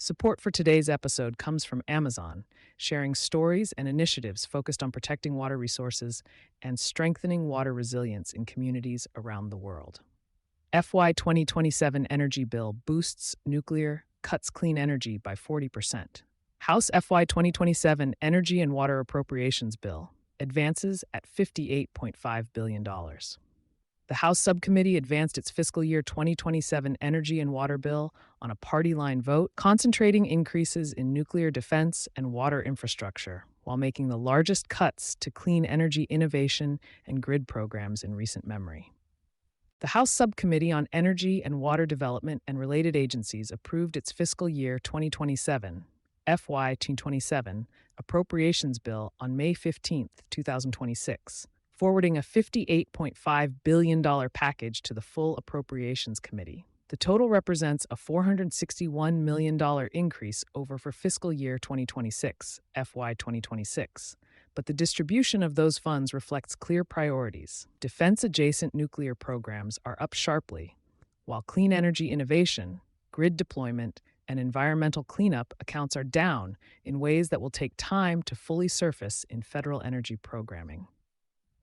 Support for today's episode comes from Amazon, sharing stories and initiatives focused on protecting water resources and strengthening water resilience in communities around the world. FY2027 energy bill boosts nuclear, cuts clean energy by 40%. House FY 2027 Energy and Water Appropriations Bill advances at $58.5 billion. The House Subcommittee advanced its fiscal year 2027 energy and water bill on a party line vote, concentrating increases in nuclear defense and water infrastructure, while making the largest cuts to clean energy innovation and grid programs in recent memory. The House Subcommittee on Energy and Water Development and related agencies approved its fiscal year 2027 FY2027 appropriations bill on May 15, 2026, forwarding a $58.5 billion package to the full Appropriations Committee. The total represents a $461 million increase for fiscal year 2026, FY 2026. But the distribution of those funds reflects clear priorities. Defense-adjacent nuclear programs are up sharply, while clean energy innovation, grid deployment, and environmental cleanup accounts are down in ways that will take time to fully surface in federal energy programming.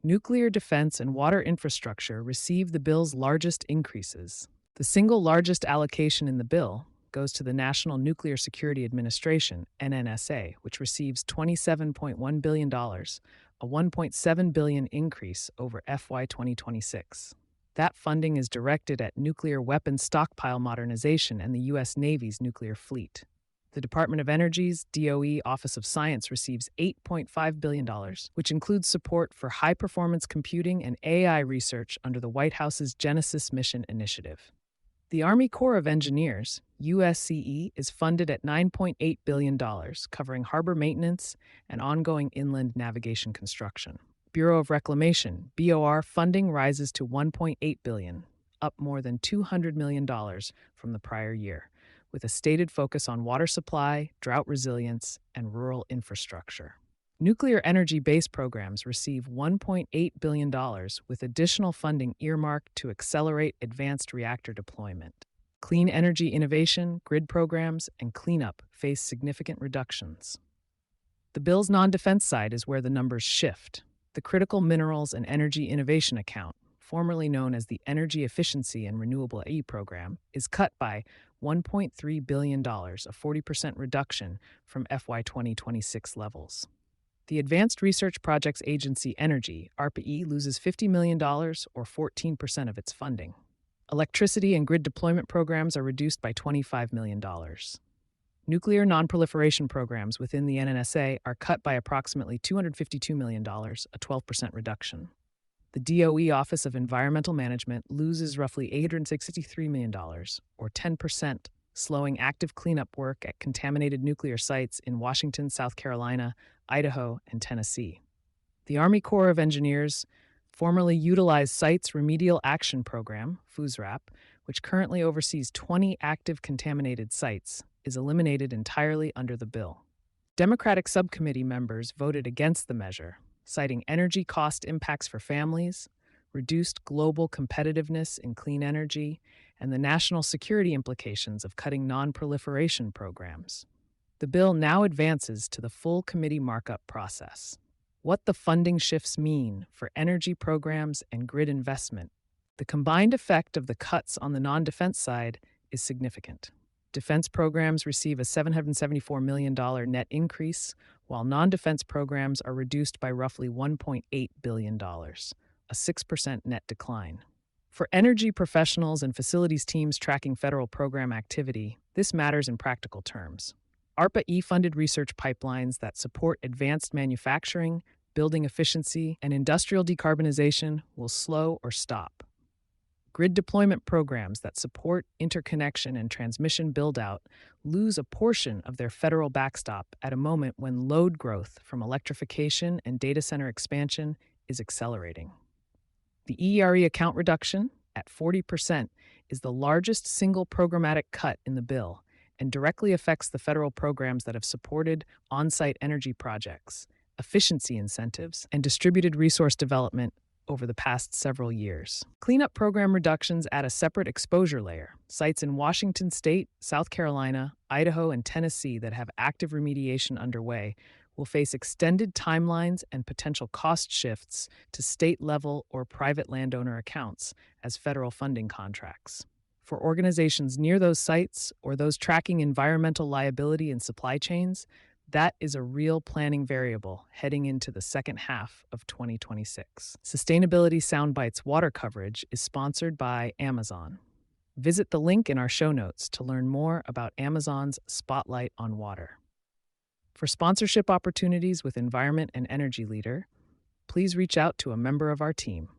Nuclear defense and water infrastructure receive the bill's largest increases. The single largest allocation in the bill goes to the National Nuclear Security Administration, NNSA, which receives $27.1 billion, a $1.7 billion increase over FY 2026. That funding is directed at nuclear weapons stockpile modernization and the U.S. Navy's nuclear fleet. The Department of Energy's DOE Office of Science receives $8.5 billion, which includes support for high-performance computing and AI research under the White House's Genesis Mission Initiative. The Army Corps of Engineers, USCE, is funded at $9.8 billion, covering harbor maintenance and ongoing inland navigation construction. Bureau of Reclamation, BOR, funding rises to $1.8 billion, up more than $200 million from the prior year, with a stated focus on water supply, drought resilience, and rural infrastructure. Nuclear energy-based programs receive $1.8 billion, with additional funding earmarked to accelerate advanced reactor deployment. Clean energy innovation, grid programs, and cleanup face significant reductions. The bill's non-defense side is where the numbers shift. The Critical Minerals and Energy Innovation Account, formerly known as the Energy Efficiency and Renewable Energy Program, is cut by $1.3 billion, a 40% reduction from FY 2026 levels. The Advanced Research Projects Agency Energy, ARPA-E, loses $50 million, or 14% of its funding. Electricity and grid deployment programs are reduced by $25 million. Nuclear nonproliferation programs within the NNSA are cut by approximately $252 million, a 12% reduction. The DOE Office of Environmental Management loses roughly $863 million, or 10%, slowing active cleanup work at contaminated nuclear sites in Washington, South Carolina, Idaho, and Tennessee. The Army Corps of Engineers formerly utilized Sites Remedial Action Program, FUSRAP, which currently oversees 20 active contaminated sites, is eliminated entirely under the bill. Democratic subcommittee members voted against the measure, citing energy cost impacts for families, reduced global competitiveness in clean energy, and the national security implications of cutting non-proliferation programs. The bill now advances to the full committee markup process. What the funding shifts mean for energy programs and grid investment. The combined effect of the cuts on the non-defense side is significant. Defense programs receive a $774 million net increase, while non-defense programs are reduced by roughly $1.8 billion, a 6% net decline. For energy professionals and facilities teams tracking federal program activity, this matters in practical terms. ARPA-E-funded research pipelines that support advanced manufacturing, building efficiency, and industrial decarbonization will slow or stop. Grid deployment programs that support interconnection and transmission build-out lose a portion of their federal backstop at a moment when load growth from electrification and data center expansion is accelerating. The ERE account reduction, at 40%, is the largest single programmatic cut in the bill and directly affects the federal programs that have supported on-site energy projects, efficiency incentives, and distributed resource development over the past several years. Cleanup program reductions add a separate exposure layer. Sites in Washington State, South Carolina, Idaho, and Tennessee that have active remediation underway will face extended timelines and potential cost shifts to state-level or private landowner accounts as federal funding contracts. For organizations near those sites or those tracking environmental liability in supply chains, that is a real planning variable heading into the second half of 2026. Sustainability Soundbites water coverage is sponsored by Amazon. Visit the link in our show notes to learn more about Amazon's Spotlight on Water. For sponsorship opportunities with Environment and Energy Leader, please reach out to a member of our team.